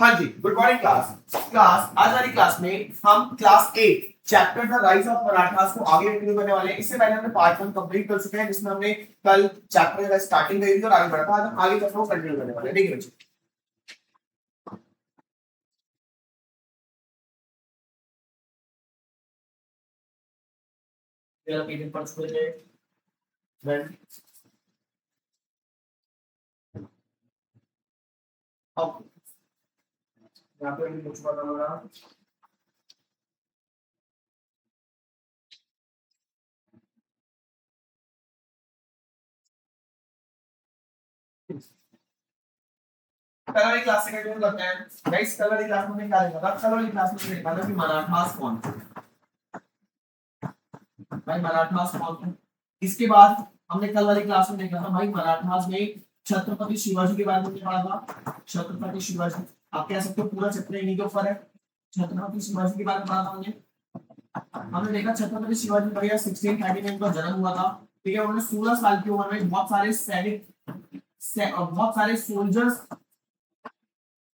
हाँ जी, good morning class आज वाली क्लास में हम class 8 chapter the rise of Marathas को आगे कंटिन्यू करने वाले हैं। इससे पहले हमने पार्ट 1 कंप्लीट कर चुके हैं जिसमें हमने कल चैप्टर का स्टार्टिंग करी थी और आगे बढ़ा था। आज हम आगे चैप्टर को कंटिन्यू करने वाले हैं। ठीक है बच्चों, मेरा पीरियड पढ़ चुके हैं देन अब यहां पे कुछ पता होगा। कल वाली क्लास से कंटिन्यू करते हैं गाइस। कल वाली क्लास में हमने क्या देखा था? कल वाली क्लास में देखा था कि मराठास कौन थे भाई, मराठास कौन थे। इसके बाद हमने कल वाली क्लास में देखा था भाई मराठास में छत्रपति शिवाजी के बारे में पढ़ा था। छत्रपति शिवाजी आप कह सकते हो पूरा चैप्टर इन्हीं के ऊपर है। छत्रपति शिवाजी के बारे में पढ़ा था हमने देखा छत्रपति शिवाजी भैया 1639 का जन्म हुआ था। ठीक है, उन्होंने 16 साल की उम्र में बहुत सारे सैनिक बहुत सारे सोल्जर्स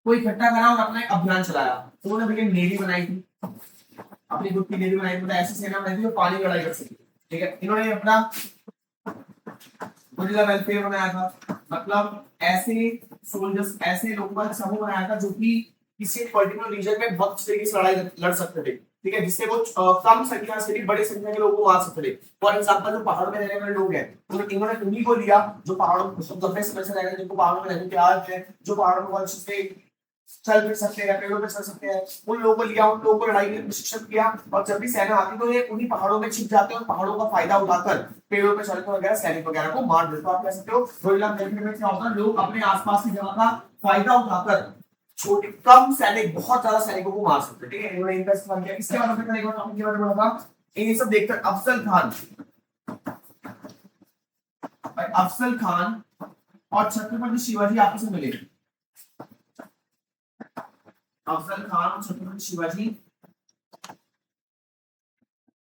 को इकट्ठा करा और अपना एक अभियान चलाया। तो उन्होंने भैया नेवी बनाई थी, अपनी खुद की नेवी बनाई थी, मतलब ऐसी सेना बनाई थी जो पानी लड़ाई कर सके। ठीक है, इन्होंने अपना गुरिल्ला वेलफेयर बनाया था, मतलब ऐसे सोल्जर्स ऐसे लोगों का समूह बनाया था जो कि किसी पर्टिकुलर रीजन में बहुत तरीके से लड़ाई लड़ सकते थे। ठीक है, जिससे वो कम संख्या से भी बड़ी संख्या के लोगों को मार सकते थे। फॉर एग्जांपल जो पहाड़ में रहने वाले लोग हैं तो इन्होंने उन्हीं को लिया जो पहाड़ों में लंबे समय से रह रहे हैं, जिनको पहाड़ों में रहने की आदत है, जो पहाड़ों में अच्छे से चल फिर सकते हैं, पेड़ों पे चल सकते हैं, उन लोगों को लिया, उन लोगों को लड़ाई में प्रशिक्षित किया। और जब भी सेना आती तो ये उन्हीं पहाड़ों में छिप जाते हैं और पहाड़ों का फायदा उठाकर पेड़ों पे चढ़कर वगैरह सैनिक वगैरह को मार देते। तो आप कह सकते हो गुरिल्ला वॉरफेयर में क्या होता है, लोग अपने आसपास की जगह का फायदा उठाकर छोटे कम सैनिक बहुत ज्यादा सैनिकों को मार सकते हैं। ठीक है, इन्होंने इनका इस्तेमाल किया। इसके बाद हमने एक टॉपिक के बारे में पढ़ा था, ये सब देखकर अफजल खान और छत्रपति शिवाजी आपस में मिले। अफजल खान और छत्रपति शिवाजी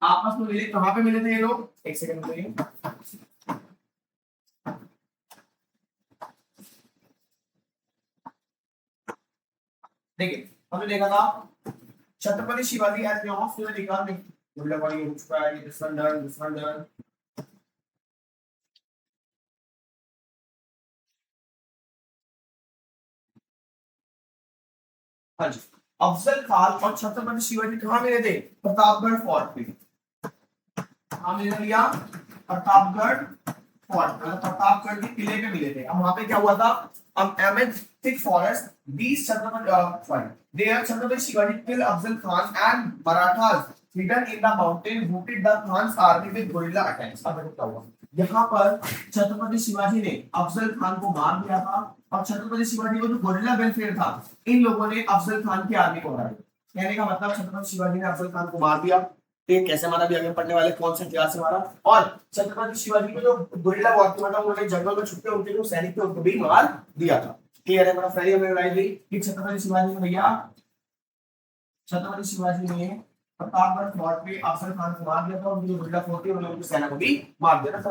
आपस में मिले। कहां पे मिले थे ये लोग? एक सेकंड में देखिए, हमने देखा था छत्रपति शिवाजी एज ऑफ ने देखा गुल्लाबाड़ी हो चुका है, दुश्मन हाँ जी। अफजल खान और छत्रपति शिवाजी कहां मिले थे? प्रतापगढ़ फोर्ट पे। कहां मिले भैया? प्रतापगढ़ फोर्ट, मतलब प्रतापगढ़ के किले पे मिले थे। अब वहां पे क्या हुआ था? amid thick forest these Chhatrapati Shivaji killed Afzal Khan and Marathas hidden in the mountain routed the Khan's army with guerrilla attacks। अब देखो क्या हुआ यहाँ पर। छत्रपति शिवाजी ने अफजल खान को मार दिया था और छत्रपति शिवाजी को जो गुरिल्ला वेलफेयर था इन लोगों ने अफजल खान की आर्मी को मारा। कहने का मतलब छत्रपति शिवाजी ने अफजल खान को मार दिया। ठीक, कैसे मारा भी आगे पढ़ने वाले कौन से इतिहास से मारा। और छत्रपति शिवाजी को जो गुरिल्ला वॉर था उन्होंने जंगल में छुपके उनके जो सैनिक थे उनको भी मार दिया था। क्लियर है? मेरा पहले हमने लड़ाई दी कि छत्रपति शिवाजी ने भैया छत्रपति शिवाजी ने प्रतापगढ़ फोर्ट पे अफजल खान को मार दिया था और जो गुरिल्ला फोर्ट थी उन्होंने उनकी सेना को भी मार दिया था।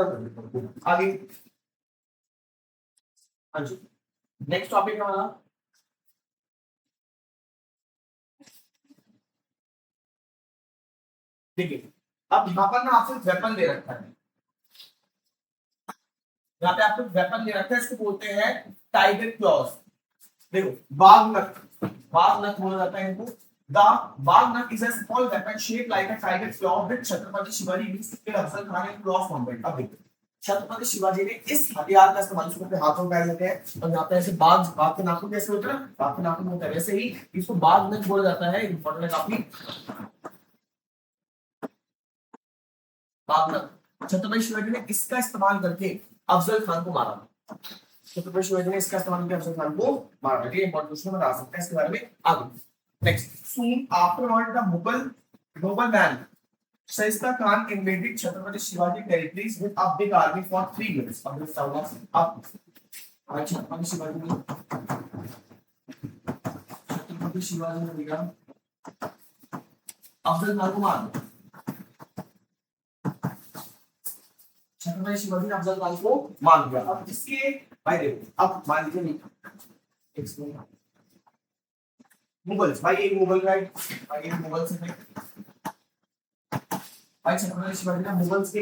आगे हाँ जी, नेक्स्ट टॉपिक है हमारा देखिए। अब यहाँ पर ना आपसे वेपन दे रखा है, यहाँ पे आपको वेपन दे रखा है, इसको बोलते हैं टाइगर क्लॉज। देखो बाघ नख बोला जाता है इनको। The bagh nakh is a small weapon shaped like a tiger claw which Chhatrapati Shivaji used to kill Afzal Khan in cross combat. अब देखो छत्रपति शिवाजी ने इस हथियार का इस्तेमाल अपने हाथों में लेते हैं और यहाँ पे ऐसे बाघ के नाखून जैसे होते हैं ना, बाघ के नाखून होता है वैसे ही इसको बाघ नख बोला जाता है। इंपॉर्टेंट है काफी, बाघ नख। छत्रपति शिवाजी ने इसका इस्तेमाल करके अफजल खान को मारा। छत्रपति शिवाजी ने इसका इस्तेमाल करके अफजल खान को मारा। ये इंपॉर्टेंट क्वेश्चन बता सकते हैं इसके बारे में आगे। Next, soon afterward the Mughal man Shaista Khan invaded Chhatrapati Shivaji territories with a big army for 3 years। अब this was up Chhatrapati Shivaji ने दिया अफजल खान को मार दिया। छत्रपति शिवाजी ने अफजल खान को मार दिया। अब इसके भाई देखो, अब मान लीजिए मुगल्स भाई, एक मुगल का भाई, एक मुगल से भाई छत्रपति शिवाजी ने मुगल्स के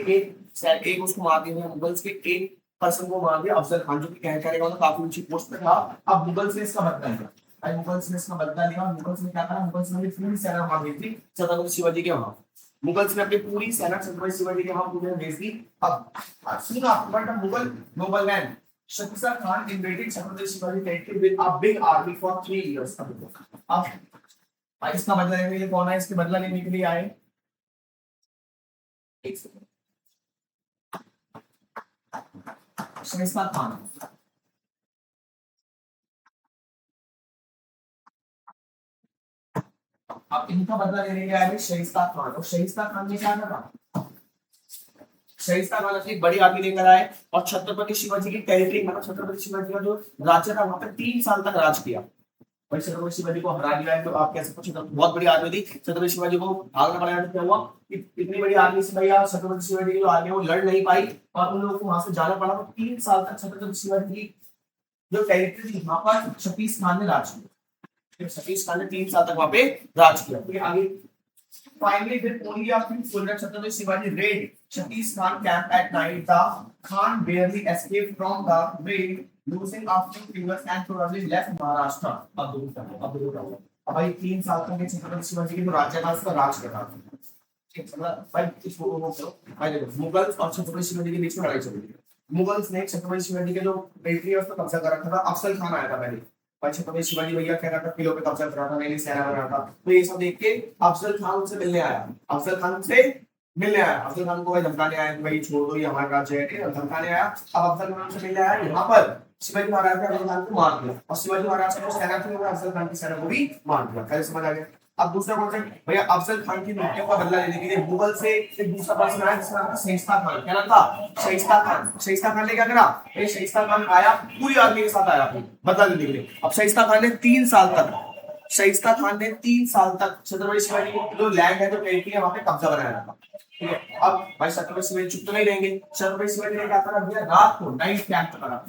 एक उसको मार दिया, मुगल्स के एक पर्सन को मार दिया, अफजल खान, जो कि कह करेगा तो काफी ऊंची पोस्ट पे था। अब मुगल्स ने इसका बदला लिया भाई, मुगल्स ने इसका बदला लिया। मुगल्स ने क्या करा, मुगल्स ने पूरी सेना वहां भेज दी छत्रपति शिवाजी के वहां। मुगल्स ने अपनी पूरी सेना छत्रपति शिवाजी के वहां पूरे भेज दी। अब soon after the Mughal nobleman Shakisa Khan invaded Chhatrapati Shivaji territory with a big army for 3 years. अब भाई इसका बदला लेने के लिए कौन है, इसके बदला लेने के लिए आए, एक सेकंड, शाइस्ता खान। अब इनका बदला लेने के लिए आए शाइस्ता खान। और शाइस्ता खान ने क्या करा, शाइस्ता खान अपनी बड़ी आर्मी लेकर आए और छत्रपति शिवाजी की टेरिटरी, मतलब छत्रपति शिवाजी का जो राज्य था वहां पर 3 साल तक राज किया। भाई छत्रपति शिवाजी को हरा दिया है, तो आप कैसे पूछे, बहुत बड़ी आर्मी थी, छत्रपति शिवाजी को भागना पड़ा। तो क्या हुआ कि इतनी बड़ी आर्मी से भैया छत्रपति शिवाजी की जो आर्मी है वो लड़ नहीं पाई और उन लोगों को वहां से जाना पड़ा। तो 3 साल तक छत्रपति शिवाजी की जो टेरिटरी थी वहां पर शकीस खान ने राज किया। शकीस खान ने 3 साल तक वहां पे राज किया। तो आगे finally with only a few soldiers Chhatrapati Shivaji raid Shakis Khan camp at night. The Khan barely escaped from the raid, losing a few fingers and probably left Maharashtra. अब भाई 3 साल तक छत्रपति शिवाजी की जो राज्य था उसका राज कर रहा था। भाई इसको वो करो भाई, देखो मुगल्स और छत्रपति शिवाजी के बीच में लड़ाई चल रही है। मुगल्स ने छत्रपति शिवाजी के जो टेरिटरी है उस पर कब्जा कर रखा था। अफजल खान आया था पहले, भाई छत्रपति शिवाजी भैया कह रहा था किलो पे कब्जा कर रहा था, नई सेना बना रहा था। तो ये सब देख के अफजल खान उनसे मिलने आया, अफजल खान से मिलने आया। अफजल खान को भाई धमकाने आया कि भाई छोड़ दो ये हमारा राज्य है, धमकाने आया। अब अफजल खान से मिलने आया यहाँ पर शिवाजी महाराज ने अफजल खान को मार दिया और शिवाजी महाराज की जो सेना थी वो अफजल खान की सेना को भी मार दिया। कैसे समझ आ गया। अब दूसरा कौन सा भैया, अफजल खान की मृत्यु का बदला लेने के लिए मुगल से एक दूसरा पर्सन आया जिसका नाम था शाइस्ता खान। क्या नाम था, शाइस्ता खान। शाइस्ता खान ने क्या करा, ये शाइस्ता खान आया पूरी आर्मी के साथ आया बदला लेने के लिए। अब शाइस्ता खान ने 3 साल तक, शाइस्ता खान ने 3 साल तक छत्रपति शिवाजी की जो लैंड है, जो टेरिटरी है, वहां पे कब्जा बनाया था। ठीक है। अब भाई छत्रपति शिवाजी चुप तो नहीं रहेंगे। छत्रपति शिवाजी ने क्या करा भैया, रात को नाइट अटैक करा,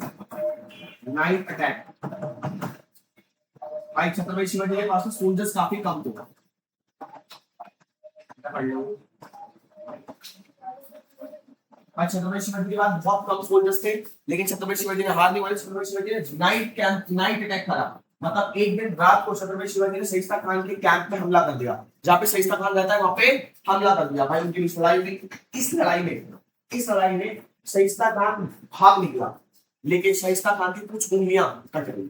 नाइट अटैक। भाई छत्रपति शिवाजी के पास सोल्जर्स काफी कम थे। छत्रपति शिवाजी के पास बहुत कम सोल्जर्स थे, लेकिन छत्रपति शिवाजी ने हार नहीं मानी। छत्रपति शिवाजी ने नाइट अटैक करा, मतलब एक दिन रात को छत्रपति शिवाजी ने शाइस्ता खान के कैंप पे हमला कर दिया, जहाँ पे शाइस्ता खान रहता है वहां पे हमला कर दिया। भाई उनकी लड़ाई हुई। इस लड़ाई में शाइस्ता खान भाग निकला, लेकिन शाइस्ता खान की कुछ उंगलियां कट गई।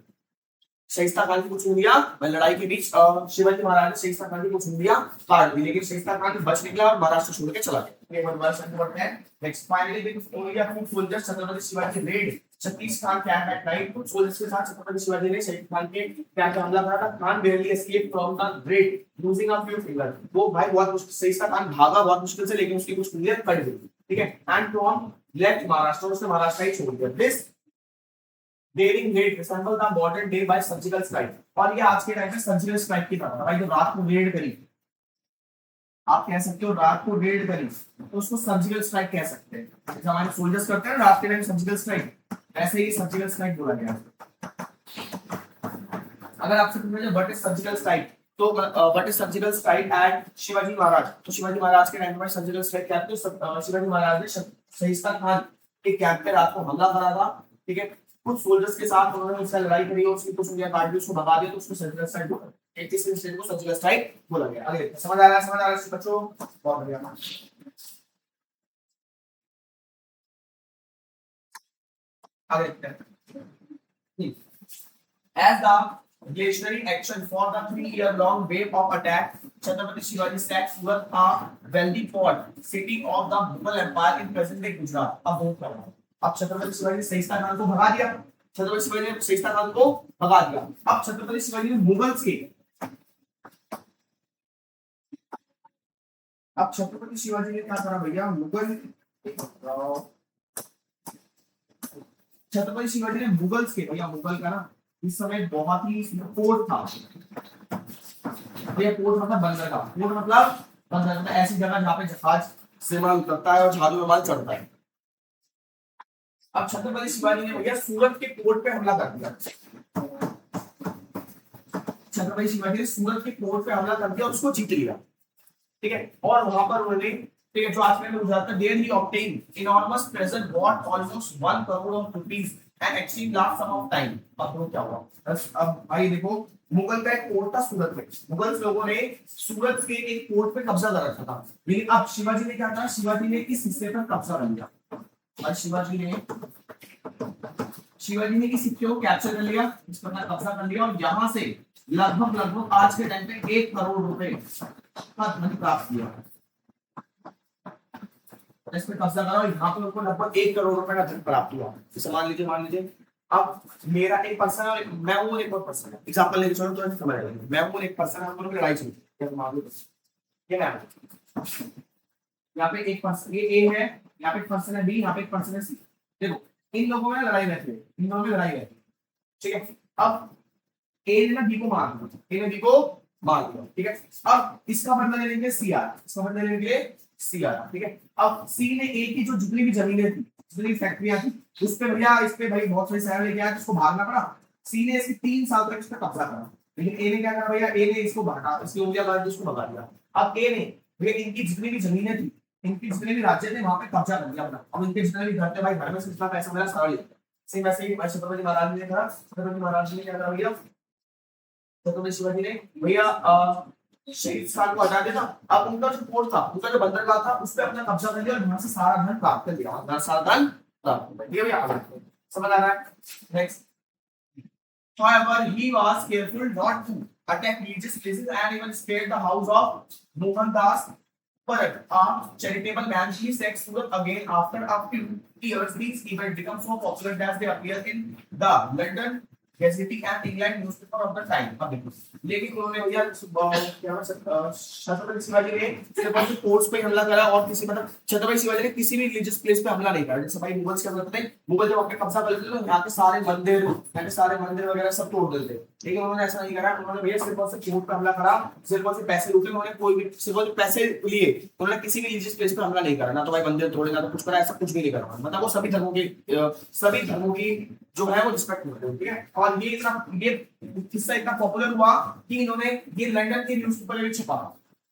शाइस्ता खान की कुछ उंगलियां लड़ाई के बीच शिवाजी महाराज ने शाइस्ता खान की कुछ उंगलियां काट दी, लेकिन शाइस्ता खान बच निकला और महाराष्ट्र छोड़ के चला गया। Next finally with only a few soldiers Chhatrapati Shivaji raid शकीस खान कैंप एट नाइट। कुछ सोल्जर्स के साथ छत्रपति शिवाजी ने शाइस्ता खान के कैंप पे हमला करा था। Khan barely escaped from the raid, losing a few fingers. वो भाई बहुत मुश्किल, शाइस्ता खान भागा बहुत मुश्किल से, लेकिन उसकी कुछ उंगलियां कट गई। ठीक है। एंड फ्रॉम लेफ्ट महाराष्ट्र, उसने महाराष्ट्र ही छोड़ दिया। This daring raid resemble the modern day by surgical strike. और ये आज के टाइम में सर्जिकल स्ट्राइक की तरह भाई, जो रात को रेड करी, आप कह सकते हो रात को रेड करी, तो उसको सर्जिकल स्ट्राइक कह सकते हैं। जैसे हमारे सोल्जर्स करते हैं रात के टाइम सर्जिकल स्ट्राइक, ऐसे ही सर्जिकल स्ट्राइक बोला गया। अगर आपसे पूछा जाए व्हाट इज सर्जिकल स्ट्राइक, तो what is surgical strike at Shivaji Maharaj, तो शिवाजी महाराज के टाइम में सर्जिकल स्ट्राइक क्या थी। शिवाजी महाराज ने शाइस्ता खान के कैंप पे रात को हमला करा था। ठीक है। कुछ सोल्जर्स के साथ उन्होंने उससे लड़ाई करी और उसकी कुछ उंगलियां काट दी, उसको भगा दिया, तो उसको सर्जिकल स्ट्राइक बोला। 31 इंसिडेंट को सर्जिकल स्ट्राइक बोला गया। अगले समझ आ रहा है बच्चों, बहुत बढ़िया। अगले as the reactionary action for the 3-year-long wave of attack, Chhatrapati Shivaji set Surat, a wealthy port city of the Mughal Empire in present-day Gujarat. अब छत्रपति शिवाजी ने शाइस्ता खान को भगा दिया। छत्रपति शिवाजी ने शाइस्ता खान को भगा दिया। अब छत्रपति शिवाजी ने मुगल्स के, अब छत्रपति शिवाजी ने क्या करा भैया, छत्रपति शिवाजी ने मुगल्स के, भैया मुगल का ना इस समय बहुत ही पोर्ट था। ये पोर्ट मतलब बंदरगाह, पोर्ट मतलब बंदरगाह, मतलब ऐसी जगह जहाँ पे जहाज से माल उतरता है और जहाजों में माल चढ़ता है। अब छत्रपति शिवाजी ने भैया सूरत के पोर्ट पे हमला कर दिया। छत्रपति शिवाजी ने सूरत के कोर्ट पे हमला कर दिया और उसको जीत लिया, ठीक है। और वहां पर उन्होंने, ठीक है, जो आज में गुजरात में there he obtain enormous present worth almost 1 crore of rupees and extreme large sum of time. अब तो क्या हुआ, बस अब भाई देखो, मुगल का एक कोर्ट था सूरत में, मुगल लोगों ने सूरत के एक कोर्ट पे कब्जा कर रखा था, लेकिन अब शिवाजी ने क्या कहा, शिवाजी ने इस हिस्से पर कब्जा कर लिया। और शिवाजी ने इस हिस्से को कैप्चर कर लिया, इस पर कब्जा कर लिया, और यहां से लगभग आज के टाइम पे 1 करोड़ रुपए का धन प्राप्त किया। इस पे कब्जा करा और यहाँ पे उनको लगभग 1 करोड़ रुपए का धन प्राप्त हुआ। जैसे मान लीजिए अब मेरा एक पर्सन है और मैं हूँ एक और पर्सन है, एग्जांपल लेके चलो तो समझ आएगा। मैं हूँ एक पर्सन है, हम दोनों की लड़ाई चलती है, मान लो ये मैं यहाँ पे एक पर्सन ये ए है, यहाँ पे एक पर्सन है बी, यहाँ पे एक पर्सन है सी। देखो इन लोगों में लड़ाई रहती है, इन दोनों में लड़ाई रहती है, ठीक है। अब ए ने बी को मार दिया, ए ने बी को मार दिया, ठीक है। अब इसका बदला ले लेंगे सी आर, इसका बदला ले लेंगे सी आर, ठीक है। अब सी ने ए की जो जितनी भी जमीनें थी, जितनी फैक्ट्रियां थी, उस पे भैया इस पे भाई बहुत सारी शहर लेके आया, इसको भागना पड़ा। सी ने इसकी 3 साल तक इस पे कब्जा करा, लेकिन ए ने क्या करा भैया, ए ने इसको भागा, इसकी उंगलियां काट दी, इसको भगा दिया। अब ए ने भैया इनकी जितनी भी जमीनें थी, इनकी जितने भी राज्य थे, वहां पे कब्जा कर लिया अपना। अब इनके जितने भी घर थे भाई, घर में से इतना पैसा मेरा सारा लिया। सेम वैसे ही छत्रपति महाराज ने कहा, छत्रपति महाराज ने क्या करा भैया, छत्रपति शिवाजी ने भैया शहीद स्थान को हटा दिया। अब उनका जो कोर्ट था, उनका जो बंदरगाह था, उस पे अपना कब्जा कर लिया और वहां से सारा धन प्राप्त कर लिया, सारा धन प्राप्त। ये भी आगे समझ आ रहा है। Next, however he was careful not to attack religious places and even spared the house of Mohan Das Parak, a charitable man. He set Surat again after a few years. These events become so popular that they appear in the London Gazette and England newspaper of the time. अब देखो, लेकिन उन्होंने भैया छत्रपति शिवाजी ने सिर्फ अपने courts पे हमला करा और किसी मतलब छत्रपति शिवाजी ने किसी भी रिलीजियस प्लेस पे हमला नहीं करा। जैसे भाई मुगल्स क्या करते थे, मुगल जब अपने कब्जा कर लेते तो यहाँ के सारे मंदिर वगैरह सब तोड़ देते, लेकिन उन्होंने ऐसा नहीं करा। उन्होंने भैया सिर्फ और सिर्फ कोर्ट पे हमला करा, सिर्फ और सिर्फ पैसे लूटे, उन्होंने कोई भी सिर्फ और सिर्फ पैसे लिए, उन्होंने किसी भी रिलीजियस प्लेस पे हमला नहीं करा, ना तो भाई मंदिर तोड़े, ना तो कुछ करा, ऐसा कुछ भी नहीं करा। मतलब वो सभी धर्मों की जो है वो रिस्पेक्ट करते हैं, ठीक है। और ये किस्सा इतना पॉपुलर हुआ कि इन्होंने ये लंदन के न्यूज़पेपर में छपा,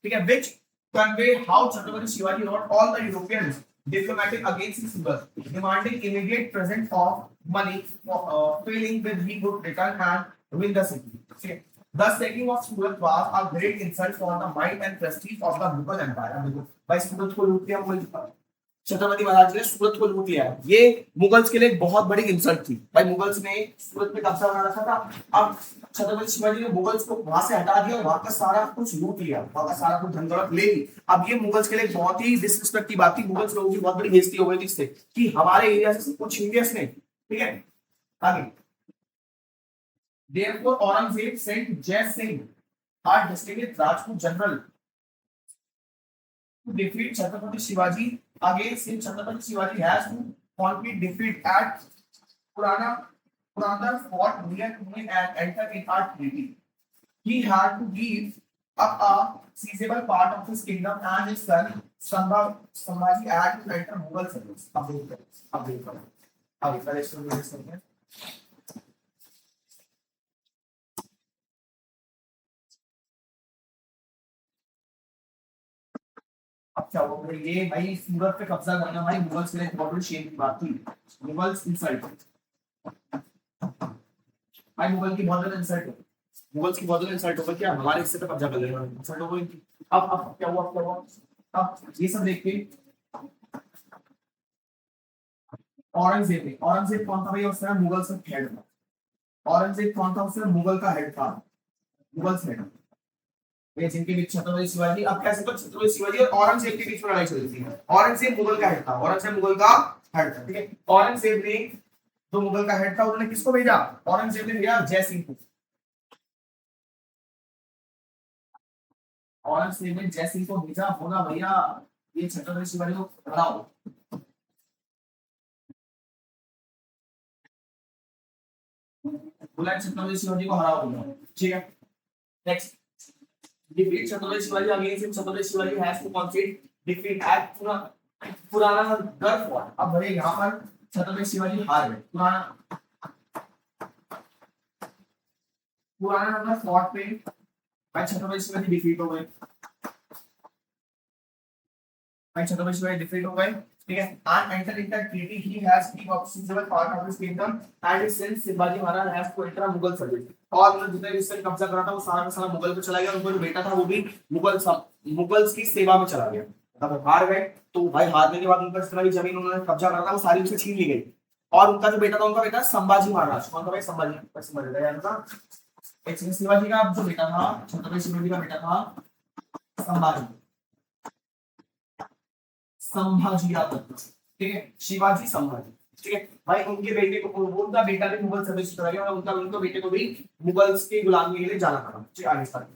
ठीक है, which convey how Chhatrapati Shivaji wrote all the Europeans diplomatic against his Mughals, demanding immediate present of money, feeling that he would return and win the city. Okay. The sacking of Surat was a great insult for the might and prestige of the Mughal Empire. देखो भाई सूरत को लूट लिया मुगल, छत्रपति महाराज ने सूरत को लूट लिया, ये मुगल्स के लिए एक बहुत बड़ी इंसल्ट थी। भाई मुगल्स ने सूरत पे कब्जा बना रखा था, अब छत्रपति शिवाजी ने मुगल्स को वहां से हटा दिया और वहां का सारा कुछ लूट लिया, वहां का सारा कुछ धन दौलत ले ली। अब ये मुगल्स के लिए बहुत ही डिसरिस्पेक्ट की बात थी, मुगल्स लोगों की बहुत बड़ी बेइज्जती हो गई थी इससे कि हमारे एरिया से कुछ इंडियंस ने, ठीक है। आगे Therefore, Aurangzeb sent Jai Singh, a distinguished Rajput general, to defeat Chhatrapati Shivaji. Against him, Chhatrapati Shivaji has to complete defeat at Purandar fort near Pune and enter in a treaty. He had to give up a seizable part of his kingdom and his son Sambhaji had to enter Mughal service. Update करो। आगे पहले शुरू करते हैं। अच्छा वो ये भाई सूरत पे कब्जा करना भाई मुगल्स के लिए बहुत बड़ी शेम की बात थी। मुगल्स इंसल्ट, भाई मुगल की बहुत ज्यादा इंसल्ट हो, मुगल्स की बहुत ज्यादा इंसल्ट होगा क्या, हमारे हिस्से पे कब्जा कर लेगा, इंसल्ट हो गई। अब क्या हुआ अब ये सब देख के औरंगजेब कौन था भाई, उस समय मुगल से हेड था। औरंगजेब कौन था, उस समय मुगल का हेड था, मुगल से हेड। जिनके बीच छत्रपति शिवाजी, अब कैसे तो छत्रपति शिवाजी और औरंगजेब के बीच में लड़ाई चल रही थी। औरंगजेब मुगल का हेड था, औरंगजेब मुगल का हेड था, ठीक है। औरंगजेब ने जो मुगल का हेड था उन्होंने किसको भेजा, औरंगजेब ने भेजा जय सिंह को। औरंगजेब ने जय सिंह को भेजा, बोला भैया ये छत्रपति शिवाजी को हराओ। बोला छत्रपति शिवाजी को हराओ, ठीक है। Next, defeat Chhatrapati Shivaji. Against him, Chhatrapati Shivaji has to concede defeat at Puranar fort. अब भले यहाँ पर छत्रपति शिवाजी हार गए, पुराना नंबर फोर्ट पे भाई छत्रपति शिवाजी डिफीट हो गए, भाई छत्रपति शिवाजी डिफीट हो गए, ठीक है। and enter in the treaty he has been obstacle part of his kingdom and his son Shivaji Maharaj has to enter Mughal service, और उन्होंने जितने भी इससे कब्जा करा था वो सारा का सारा मुगल पे चला गया, उनका जो बेटा था वो भी मुगल्स की सेवा में चला गया, मतलब हार गए। तो भाई हारने के बाद उनका जितना भी जमीन उन्होंने कब्जा करा था वो सारी उनसे छीन ली गई, और उनका जो बेटा था उनका बेटा संभाजी महाराज, कौन था भाई संभाजी याद था, एक शिवाजी का जो बेटा था छत्रपति शिवाजी का बेटा था संभाजी, संभाजी याद रखना, ठीक है, शिवाजी संभाजी, ठीक है भाई। उनके बेटे को उनका बेटा भी मुगल सर्विस चला गया और उनका बेटे को भी मुगल्स की गुलामी के लिए जाना पड़ा, ठीक आगे स्टार्ट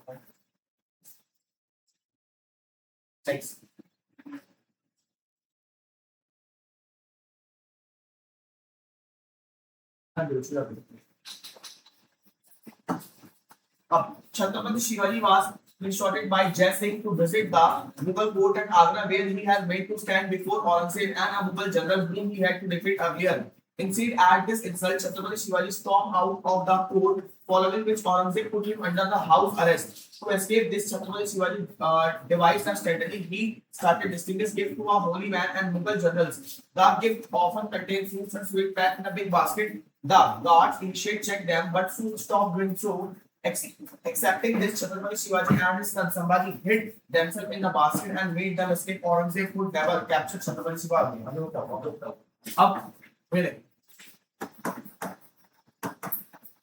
अब Chhatrapati Shivaji was instructed by Jai Singh to visit the Mughal fort at Agra where he had made to stand before Aurangzeb and a Mughal general whom he had to defeat earlier. Instead, at this insult, Chhatrapati Shivaji stormed out of the fort, following which Aurangzeb put him under the house arrest. To escape this, Chhatrapati Shivaji devised a strategy. He started distributing gifts to a holy man and Mughal generals. The gift often contained fruits and sweet packed in a big basket. The guards initially checked them, but soon stopped doing so. Accepting this, Chhatrapati Shivaji and his son Sambhaji hid themselves in the basket and made them escape. Aurangzeb could never capture Chhatrapati Shivaji. अब मेरे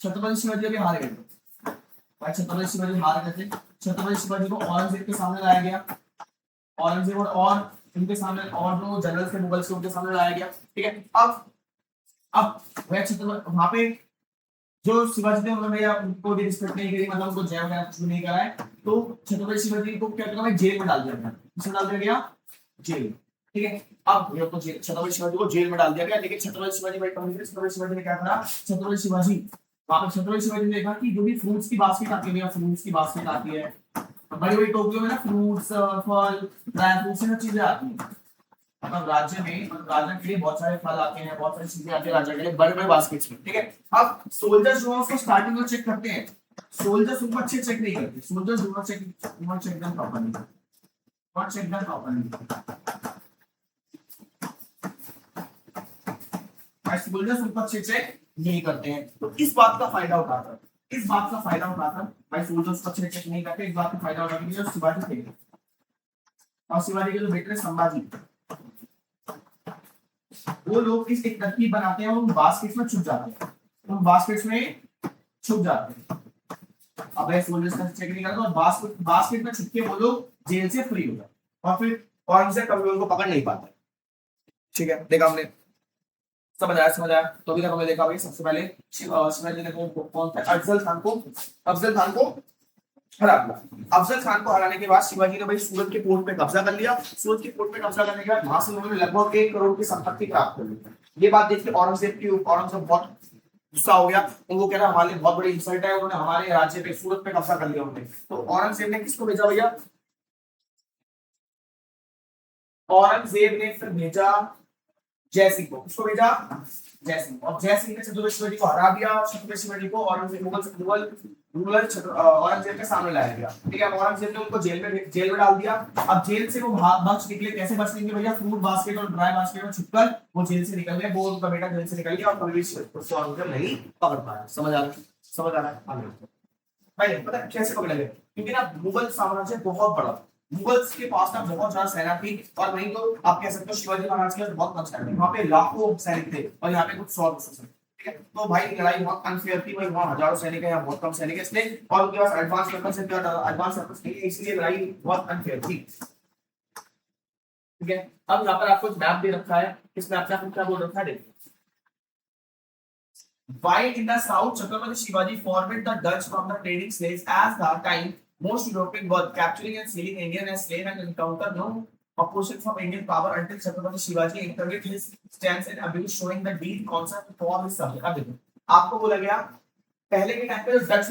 छत्रपति शिवाजी अभी हार गए थे भाई, छत्रपति शिवाजी हार गए थे। छत्रपति शिवाजी को औरंगजेब के सामने लाया गया, औरंगजेब और उनके सामने और जो जनरल थे मुगल के उनके सामने लाया गया, ठीक है। अब वह छत्रपति वहां पे जो शिवाजी थे उन्होंने भैया उनको भी रिस्पेक्ट नहीं करी, मतलब उनको जय वगैरह कुछ भी नहीं कराया, तो छत्रपति शिवाजी को क्या किया, जेल में डाल दिया गया। किसमें डाल दिया गया? जेल, ठीक है। अब ये तो छत्रपति शिवाजी को जेल में डाल दिया गया, लेकिन छत्रपति शिवाजी भाई छत्रपति शिवाजी ने क्या करा, छत्रपति शिवाजी वहां पर छत्रपति शिवाजी ने देखा कि जो भी फ्रूट्स की बास्केट आती है, फ्रूट्स की बास्केट आती है बड़ी बड़ी टोकरियों में ना, फ्रूट्स फल ड्राई फ्रूट्स सब चीजें आती है, मतलब राज्य में राज्य के लिए बहुत सारे फल आते हैं, बहुत सारी चीजें आती है राज्य के लिए बड़े बड़े बास्केट्स में, ठीक है। अब सोल्जर्स जो है उसको स्टार्टिंग में चेक करते हैं, सोल्जर्स उनको अच्छे चेक नहीं करते, soldiers do not check them properly, not check them properly, soldiers उनको अच्छे चेक नहीं करते हैं। तो इस बात का फायदा उठाकर भाई सोल्जर्स को अच्छे चेक नहीं करते, इस बात का फायदा उठाकर शिवाजी थे और शिवाजी के जो बेटे संभाजी, वो लोग इस एक तरकीब बनाते हैं और उन बास्केट्स में छुप जाते हैं, अब ऐसे सोल्जर्स का चेक नहीं करते और बास्केट में छुप के वो लोग जेल से फ्री हो जाते और फिर औरंगजेब कभी उनको पकड़ नहीं पाते, ठीक है। देखा हमने, समझ आया। तो अभी तक हमने देखा भाई सबसे पहले शिवाजी ने कौन था, अफजल खान को हरा दिया। अफजल खान को हराने के बाद शिवाजी ने भाई सूरत के पोर्ट पे कब्जा कर लिया। सूरत के पोर्ट पे कब्जा करने के बाद वहां से उन्होंने लगभग 1 करोड़ की संपत्ति प्राप्त कर ली। ये बात देख के औरंगजेब बहुत गुस्सा हो गया, उनको कह रहा हमारे बहुत बड़ी इंसल्ट है, उन्होंने हमारे राज्य पे सूरत पे कब्जा कर लिया उन्होंने। तो औरंगजेब ने किसको भेजा भैया, औरंगजेब ने फिर भेजा जय सिंह को। किसको भेजा? जय सिंह। और जय सिंह ने छत्रपति शिवाजी को हरा दिया, छत्रपति शिवाजी को मुगल औरंगजेब के सामने लाया गया, ठीक है। औरंगजेब ने उनको जेल में डाल दिया। अब जेल से वो बच निकले, कैसे बच निकले भैया, फ्रूट बास्केट और ड्राई बास्केट में छुपकर वो जेल से निकल गए, वो उनका बेटा जेल से निकल गया और कभी उसको औरंगजेब नहीं पकड़ पाया। समझ आ रहा है भाई, पता कैसे पकड़ गए, क्योंकि ना मुगल साम्राज्य बहुत बड़ा, मुगल्स के पास ना बहुत ज्यादा सेना थी, और नहीं तो आप कह सकते हो शिवाजी महाराज के पास बहुत कम सेना थी। वहां पे लाखों सैनिक थे और यहाँ पे कुछ 100-200 सैनिक, ठीक है। तो भाई लड़ाई बहुत अनफेयर थी भाई, वहां हजारों सैनिक है, यहाँ बहुत कम सैनिक है, इसलिए और उनके पास एडवांस वेपन्स नहीं है, इसलिए लड़ाई बहुत अनफेयर थी, ठीक है। अब यहाँ पर आपको मैप दे रखा है, इस मैप में आपको क्या बोल रखा है देखिए, Why in the south Chhatrapati Shivaji forbade the Dutch from the trading slaves as the time most European were capturing and selling Indian as slave and encountered no opposition from Indian power until Chhatrapati Shivaji intervened his stance and abuse showing the deep concept for his subject। अब देखो आपको बोला गया पहले के time पे जो Dutch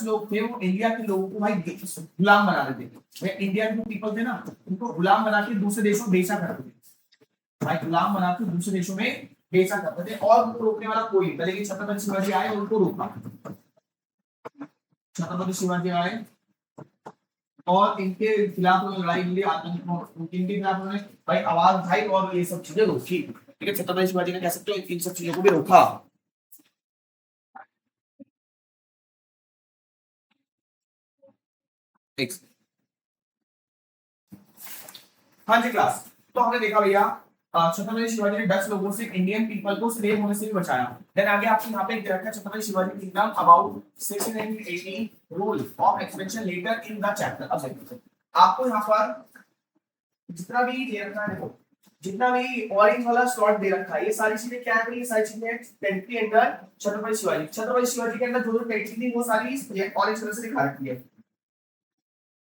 लोग थे, वो इंडिया के लोगों को भाई गुलाम बना रहे थे। इंडिया के पीपल थे ना, उनको गुलाम बना के दूसरे देशों में बेचा करते थे भाई, गुलाम बना के दूसरे देशों में बेचा करते थे और उनको रोकने वाला कोई नहीं था, लेकिन छत्रपति शिवाजी आए और उनको रोका। छत्रपति शिवाजी आए और इनके खिलाफ लड़ाई के लिए इनके खिलाफ उन्होंने भाई आवाज उठाई और ये सब चीजें रोकी। ठीक है, छत्रपति शिवाजी ने कह सकते हो इन सब चीजों को भी रोका। हाँ जी क्लास, तो हमने देखा भैया छत्रपति शिवाजी ने डच लोगों से इंडियन पीपल को स्लेव होने से भी बचाया। देन आगे आपको यहाँ पे रखा है Chhatrapati Shivaji kingdom about 1680 rule of expansion later in the chapter. अब देखो आपको यहाँ पर जितना भी दे रखा है, देखो जितना भी ऑरेंज वाला स्लॉट दे रखा है, ये सारी चीजें क्या है, ये सारी चीजें टेरिटरी अंडर छत्रपति शिवाजी। छत्रपति शिवाजी के अंदर जो जो टेरिटरी थी वो सारी ऑरेंज कलर से दिखा रखी है।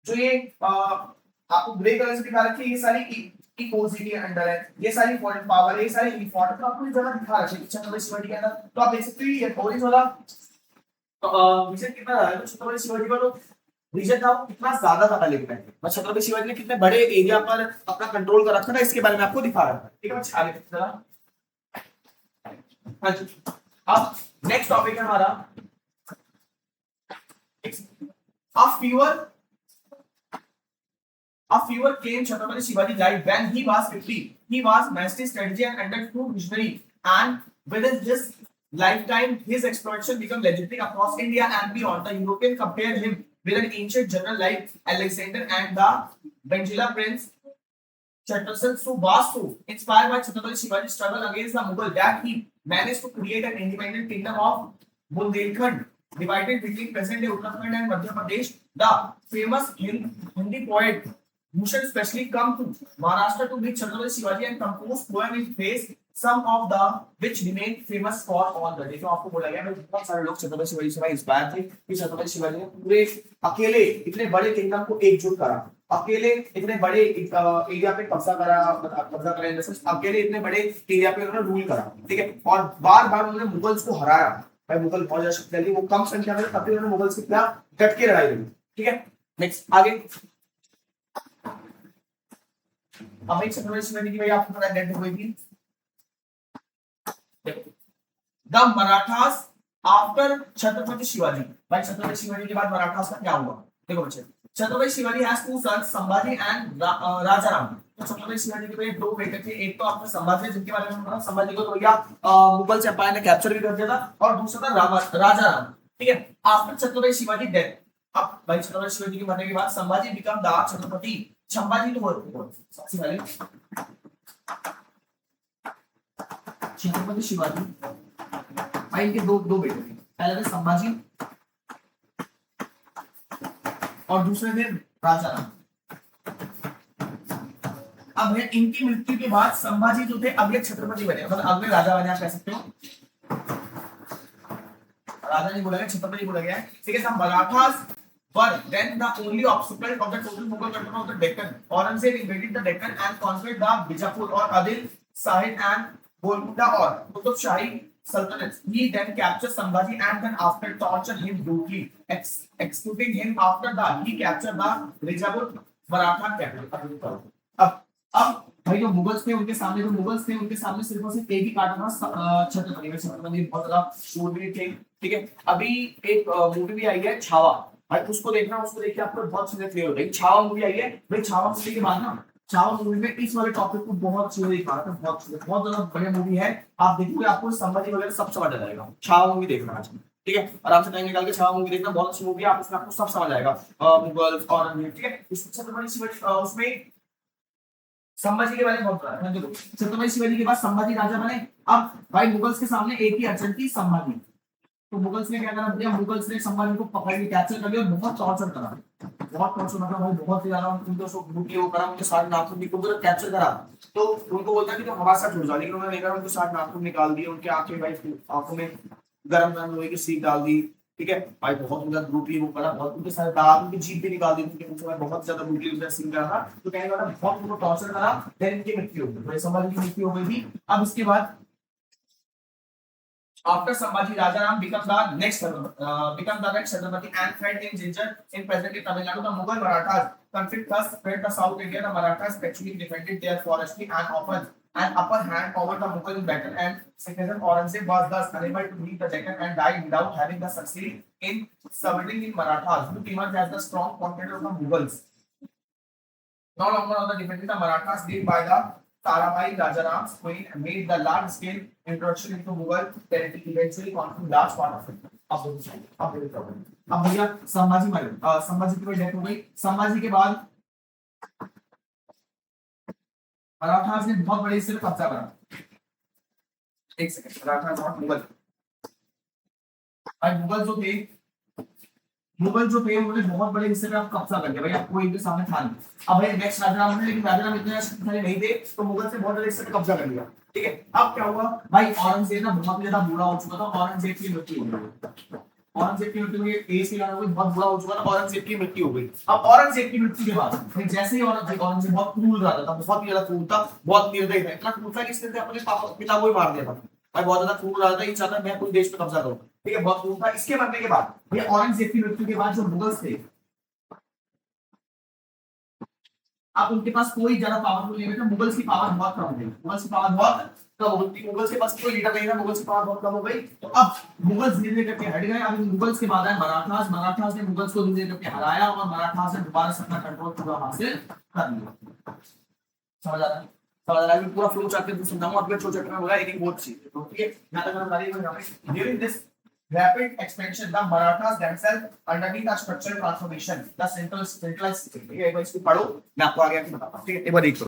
जो ये आपको ग्रे कलर से दिखा रखी है, ये सारी इकोजी के अंडर है, ये सारी फॉरेन पावर, ये सारी इंपॉर्टेंट तो आपको जगह दिखा रखी है छत्रपति शिवाजी के अंदर। तो आप देख सकते हो ये ऑरेंज वाला विजन कितना है, तो छत्रपति शिवाजी का जो रीजन था वो कितना ज्यादा लिख रहा है, छत्रपति शिवाजी ने कितने बड़े एरिया पर अपना कंट्रोल कर रखा था, इसके बारे में आपको दिखा रहा था। ठीक है बच्चे, आगे जरा। हाँ जी, अब नेक्स्ट टॉपिक है हमारा A fever came Chhatrapati Shivaji died when he was 50. He was master strategy and understood visionary, and within his lifetime, his exploration became legendary across India and beyond. The European compared him with an ancient general like Alexander and the Benjila prince Chatterton Subasu. Inspired by Chhatrapati Shivaji's struggle against the Mughal, that he managed to create an independent kingdom of Bundelkhand, divided between present-day Uttarakhand and Madhya Pradesh. The famous Hindi poet Bhushan specially come to Maharashtra to meet Chhatrapati Shivaji and compose poem in praise, some of the which remain famous for all the day। तो आपको बोला गया बहुत सारे लोग छत्रपति शिवाजी से inspire थे कि छत्रपति शिवाजी ने पूरे अकेले इतने बड़े किंगडम को एकजुट करा, अकेले इतने बड़े एरिया पे कब्जा करा, अकेले इतने बड़े एरिया पे उन्होंने रूल करा। ठीक है, और बार बार उन्होंने मुगल्स को हराया। भाई मुगल बहुत ज्यादा शक्तिशाली, वो कम संख्या में तब भी उन्होंने मुगल्स के खिलाफ डट के लड़ाई लड़ी। ठीक है, नेक्स्ट आगे। अब एक छत्रपति शिवाजी की भाई आपको पता है डेथ हो गई थी। द मराठास आफ्टर छत्रपति शिवाजी, भाई छत्रपति शिवाजी के बाद मराठास का क्या हुआ? देखो बच्चे, Chhatrapati Shivaji has two sons Sambhaji and Rajaram. तो छत्रपति शिवाजी के दो बेटे थे, एक तो आपने संभाजी जिनके बारे में पढ़ा, संभाजी को तो भैया मुगल एम्पायर ने कैप्चर भी कर दिया था, और दूसरा था राजाराम। ठीक है, आफ्टर छत्रपति शिवाजी डेथ, अब भाई छत्रपति शिवाजी के मरने के बाद संभाजी बिकम द छत्रपति। संभाजी तो सबसे पहले छत्रपति शिवाजी, भाई इनके दो बेटे थे, पहले थे संभाजी और दूसरे थे राजाराम। अब है इनकी मृत्यु के बाद संभाजी जो थे अगले छत्रपति बने, मतलब अगले राजा बने, आप कह सकते हो। राजा नहीं बोला गया, छत्रपति बोला गया है। ठीक है, Marathas were then the only obstacle of the total Mughal control of the Deccan. Aurangzeb invaded the Deccan and conquered the Bijapur or Adil Sahib and Golconda or Qutub Shahi sultanates. He then captured Sambhaji and then after tortured him brutally, executing him after that he captured the Bijapur Maratha capital. अब भाई जो Mughals थे उनके सामने सिर्फ और सिर्फ एक ही काटा था, छत्रपति। बहुत ज्यादा शूरवीर थे। ठीक है, अभी एक मूवी भी आई है छावा, भाई उसको देखना, उसको देख के आपको बहुत चीजें क्लियर हो जाएगी। छावा मूवी आई है भाई, छावा मूवी के बाद ना, छावा मूवी में इस वाले टॉपिक को बहुत चीजें दिखा रहा था, बहुत ज्यादा बढ़िया मूवी है। आप देखोगे आपको संभाजी वगैरह सब समझ आ जाएगा। छावा मूवी देखना आज, ठीक है, आराम से टाइम निकाल के छावा मूवी देखना, बहुत अच्छी मूवी है, आप उसमें आपको सब समझ आएगा मुगल्स और। ठीक है, उसमें संभाजी के बारे में बहुत है। छत्रपति शिवाजी के बाद संभाजी राजा बने। अब भाई मुगल्स के सामने एक ही अड़चन थी, संभाजी। तो मुगल्स ने क्या करा भैया, मुगल्स ने संभाजी को पकड़ के कैप्चर कर लिया, बहुत टॉर्चर करा, मतलब भाई बहुत ही ज्यादा उनको सो लूटी वो करा, उनके साथ नाखून निकाल कैप्चर करा। तो उनको बोलता कि तो हमारे साथ जुड़ जाओ, लेकिन उन्होंने देखा उनके साथ नाखून निकाल दिए, उनके आंखें भाई आंखों में गरम लोहे की सीख डाल दी। ठीक है भाई, बहुत ज्यादा ब्रूटली वो करा, बहुत उनके साथ दांत, उनकी जीभ भी निकाल दी, उनके मुंह से बहुत ज्यादा ब्रूटली उनका सीन करा था। तो कहने वाला बहुत उनको टॉर्चर करा, देन इनकी मृत्यु हो गई, भाई संभाजी की मृत्यु हो गई थी। अब इसके बाद after Sambhaji Rajaram became the next Chhatrapati and felt in danger in present day Tamil Nadu. The Mughal Marathas conflict thus spread the South India. The Marathas actually defended their forestry and often an upper hand over the Mughal battle, and Sikhism Aurangzeb was thus unable to meet the Deccan and died without having the succeed in submitting in Marathas, who emerged as the strong contender of the Mughals. No longer on the defending the Marathas led by the Tarabai Rajaram's queen made the large-scale introduction into Mughal territory, eventually conquering large part of it. अब भैया संभाजी मरे, संभाजी की death हो गई। संभाजी के बाद मराठास ने बहुत बड़े हिस्से पे कब्जा करा। एक सेकंड, मराठास और मुगल, और मुगल जो थे उन्होंने बहुत बड़े हिस्से पे अब कब्जा कर लिया भैया, कोई इनके सामने था नहीं। अब भाई नेक्स्ट राजाराम ने, लेकिन राजाराम इतने शक्तिशाली नहीं थे तो मुगल से बहुत बड़े हिस्से पे कब्जा कर लिया। ठीक है, अब क्या हुआ भाई, औरंगजेब ना बहुत ज्यादा बुरा हो चुका था, औरंगजेब की मृत्यु हो गई। औरंगजेब की मृत्यु हुई, एज के कारण बहुत बुरा हो चुका था, औरंगजेब की मृत्यु हो गई। अब औरंगजेब की मृत्यु के बाद जैसे ही औरंगजेब बहुत क्रूर रहा था, बहुत ही ज्यादा क्रूर था, बहुत निर्दयी था, इतना क्रूर था कि इसने अपने पिता को ही मार दिया था भाई, बहुत ज्यादा क्रूर रहा था, ये चाहता मैं पूरे देश पे कब्जा करूं। ठीक है, बहुत क्रूर था। इसके मरने के बाद, ये औरंगजेब की मृत्यु के बाद जो मुगल्स थे, अब उनके पास कोई ज्यादा पावरफुल नहीं था, मुगल्स की पावर बहुत कम थी, मुगल्स की पावर बहुत कम हो गई, मुगल्स के पास कोई लीडर नहीं था, मुगल्स की पावर बहुत कम हो गई। तो अब मुगल्स धीरे धीरे करके हट गए। अब मुगल्स के बाद आए मराठास, मराठास ने मुगल्स को धीरे धीरे करके हराया और मराठास ने दोबारा से अपना कंट्रोल पूरा हासिल कर लिया। समझ आ रहा है? समझ आ रहा है? पूरा फ्लो चार्ट के समझाऊंगा, आपके फ्लो चार्ट में होगा एक एक बहुत चीज। ठीक है, यहां तक हमारी during this rapid expansion, the Marathas themselves underwent a structural transformation, the centralized system। ठीक है, एक बार इसको पढ़ो, मैं आपको आगे आके बताता हूँ। ठीक है, एक बार देखो।